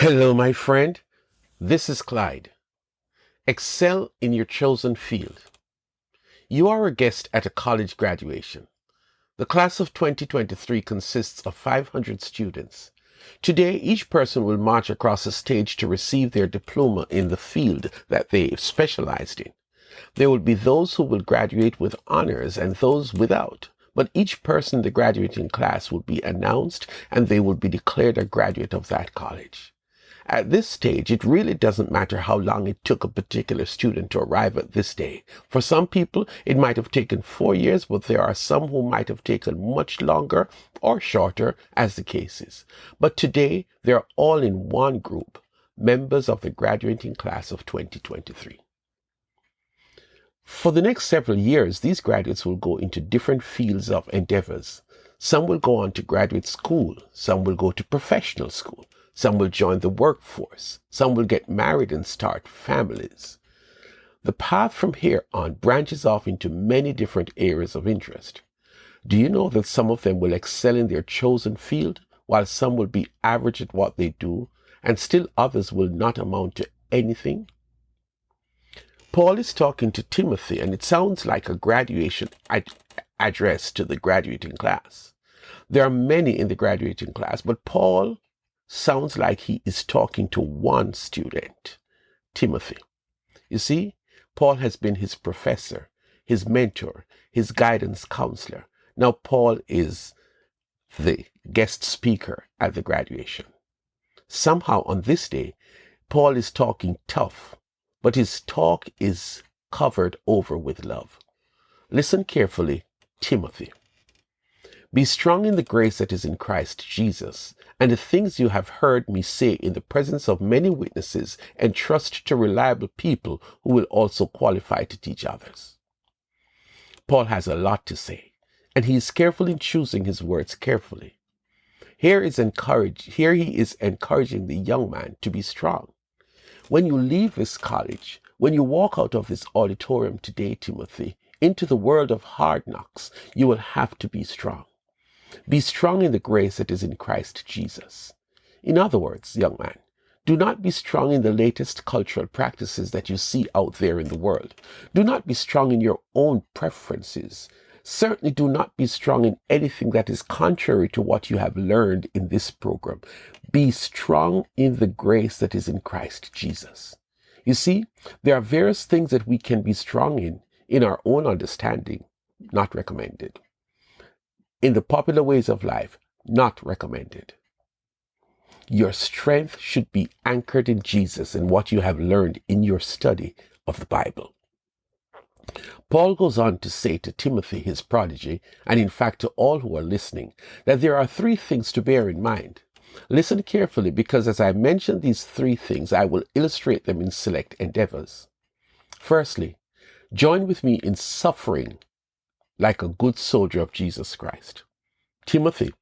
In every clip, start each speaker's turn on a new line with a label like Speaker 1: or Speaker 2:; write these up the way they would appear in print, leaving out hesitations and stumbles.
Speaker 1: Hello, my friend. This is Clyde. Excel in your chosen field. You are a guest at a college graduation. The class of 2023 consists of 500 students. Today, each person will march across a stage to receive their diploma in the field that they've specialized in. There will be those who will graduate with honors and those without. But each person in the graduating class will be announced and they will be declared a graduate of that college. At this stage, it really doesn't matter how long it took a particular student to arrive at this day. For some people, it might have taken 4 years, but there are some who might have taken much longer or shorter, as the case is. But today, they're all in one group, members of the graduating class of 2023. For the next several years, these graduates will go into different fields of endeavors. Some will go on to graduate school. Some will go to professional school. Some will join the workforce. Some will get married and start families. The path from here on branches off into many different areas of interest. Do you know that some of them will excel in their chosen field, while some will be average at what they do, and still others will not amount to anything? Paul is talking to Timothy, and it sounds like a graduation address to the graduating class. There are many in the graduating class, but Paul sounds like he is talking to one student, Timothy. You see, Paul has been his professor, his mentor, his guidance counselor. Now Paul is the guest speaker at the graduation. Somehow on this day, Paul is talking tough, but his talk is covered over with love. Listen carefully, Timothy. Be strong in the grace that is in Christ Jesus, and the things you have heard me say in the presence of many witnesses, entrust to reliable people who will also qualify to teach others. Paul has a lot to say, and he is careful in choosing his words carefully. Here he is encouraging the young man to be strong. When you leave this college, when you walk out of this auditorium today, Timothy, into the world of hard knocks, you will have to be strong. Be strong in the grace that is in Christ Jesus. In other words, young man, do not be strong in the latest cultural practices that you see out there in the world. Do not be strong in your own preferences. Certainly do not be strong in anything that is contrary to what you have learned in this program. Be strong in the grace that is in Christ Jesus. You see, there are various things that we can be strong in our own understanding, not recommended. In the popular ways of life, not recommended. Your strength should be anchored in Jesus and what you have learned in your study of the Bible. Paul goes on to say to Timothy, his prodigy, and in fact to all who are listening, that there are 3 things to bear in mind. Listen carefully, because as I mention these 3 things, I will illustrate them in select endeavors. Firstly, join with me in suffering like a good soldier of Jesus Christ. Timothy,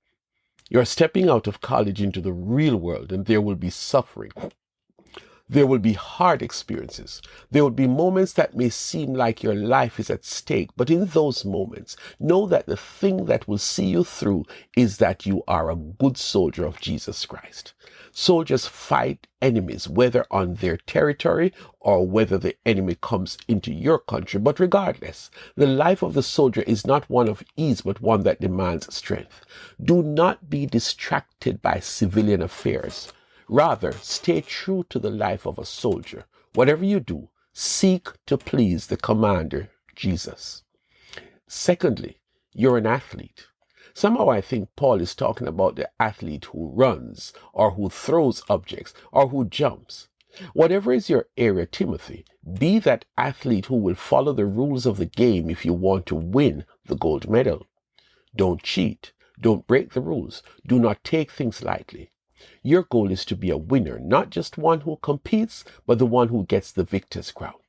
Speaker 1: you're stepping out of college into the real world, and there will be suffering. There will be hard experiences. There will be moments that may seem like your life is at stake, but in those moments, know that the thing that will see you through is that you are a good soldier of Jesus Christ. Soldiers fight enemies, whether on their territory or whether the enemy comes into your country. But regardless, the life of the soldier is not one of ease, but one that demands strength. Do not be distracted by civilian affairs. Rather, stay true to the life of a soldier. Whatever you do, seek to please the commander, Jesus. Secondly, you're an athlete. Somehow I think Paul is talking about the athlete who runs, or who throws objects, or who jumps. Whatever is your area, Timothy, be that athlete who will follow the rules of the game if you want to win the gold medal. Don't cheat. Don't break the rules. Do not take things lightly. Your goal is to be a winner, not just one who competes, but the one who gets the victor's crown.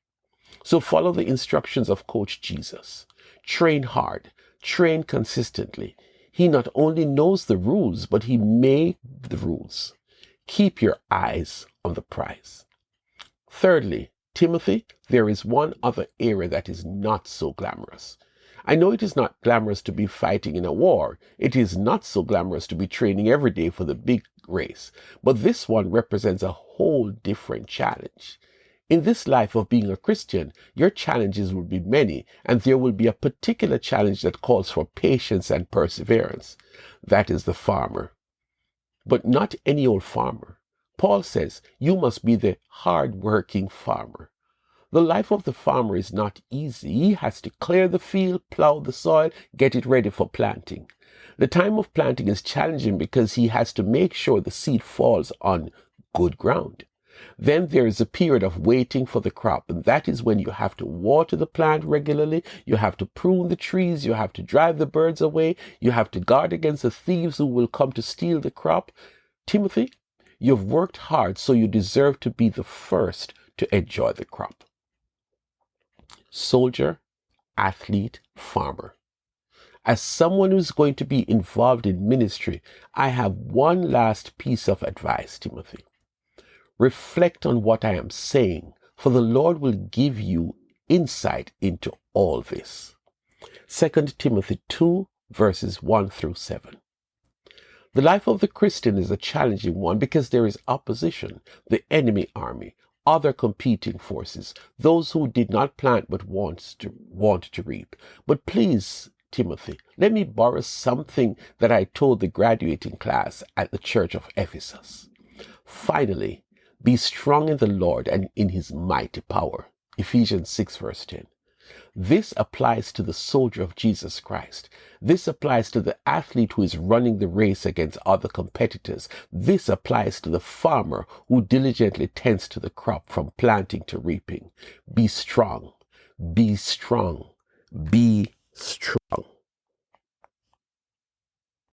Speaker 1: So follow the instructions of Coach Jesus. Train hard, train consistently. He not only knows the rules, but he made the rules. Keep your eyes on the prize. Thirdly, Timothy, there is one other area that is not so glamorous. I know it is not glamorous to be fighting in a war. It is not so glamorous to be training every day for the big race. But this one represents a whole different challenge. In this life of being a Christian, your challenges will be many, and there will be a particular challenge that calls for patience and perseverance. That is the farmer. But not any old farmer. Paul says you must be the hard-working farmer. The life of the farmer is not easy. He has to clear the field, plow the soil, get it ready for planting. The time of planting is challenging because he has to make sure the seed falls on good ground. Then there is a period of waiting for the crop, and that is when you have to water the plant regularly, you have to prune the trees, you have to drive the birds away, you have to guard against the thieves who will come to steal the crop. Timothy, you've worked hard, so you deserve to be the first to enjoy the crop. Soldier, athlete, farmer. As someone who's going to be involved in ministry, I have one last piece of advice, Timothy. Reflect on what I am saying, for the Lord will give you insight into all this. 2 Timothy 2, verses 1 through 7. The life of the Christian is a challenging one because there is opposition, the enemy army, other competing forces, those who did not plant but want to reap. But please, Timothy, let me borrow something that I told the graduating class at the church of Ephesus. Finally, be strong in the Lord and in his mighty power. Ephesians 6, verse 10. This applies to the soldier of Jesus Christ. This applies to the athlete who is running the race against other competitors. This applies to the farmer who diligently tends to the crop from planting to reaping. Be strong. Be strong. Be strong.